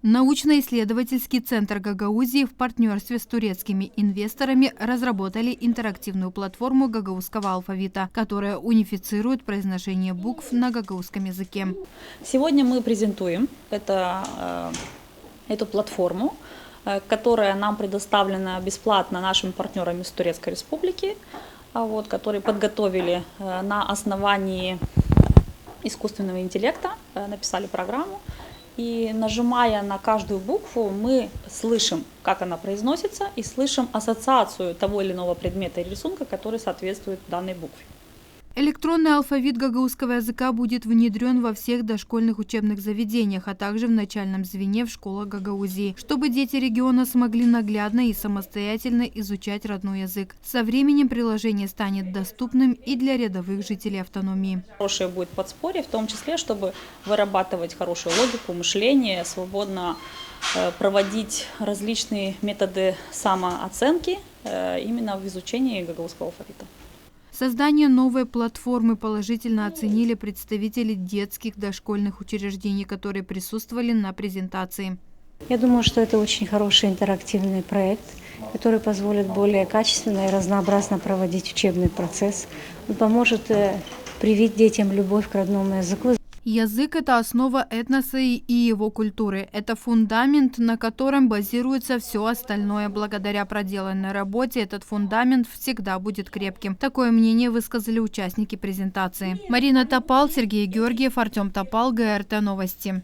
Научно-исследовательский центр Гагаузии в партнерстве с турецкими инвесторами разработали интерактивную платформу гагаузского алфавита, которая унифицирует произношение букв на гагаузском языке. Сегодня мы презентуем эту платформу, которая нам предоставлена бесплатно нашими партнерами с Турецкой Республики, которые подготовили на основании искусственного интеллекта, написали программу. И нажимая на каждую букву, мы слышим, как она произносится, и слышим ассоциацию того или иного предмета или рисунка, который соответствует данной букве. Электронный алфавит гагаузского языка будет внедрен во всех дошкольных учебных заведениях, а также в начальном звене в школах Гагаузии, чтобы дети региона смогли наглядно и самостоятельно изучать родной язык. Со временем приложение станет доступным и для рядовых жителей автономии. Хорошее будет подспорье, в том числе, чтобы вырабатывать хорошую логику, мышление, свободно проводить различные методы самооценки именно в изучении гагаузского алфавита. Создание новой платформы положительно оценили представители детских дошкольных учреждений, которые присутствовали на презентации. Я думаю, что это очень хороший интерактивный проект, который позволит более качественно и разнообразно проводить учебный процесс. Он поможет привить детям любовь к родному языку. Язык – это основа этноса и его культуры. Это фундамент, на котором базируется все остальное. Благодаря проделанной работе этот фундамент всегда будет крепким. Такое мнение высказали участники презентации. Марина Топал, Сергей Георгиев, Артем Топал, ГРТ Новости.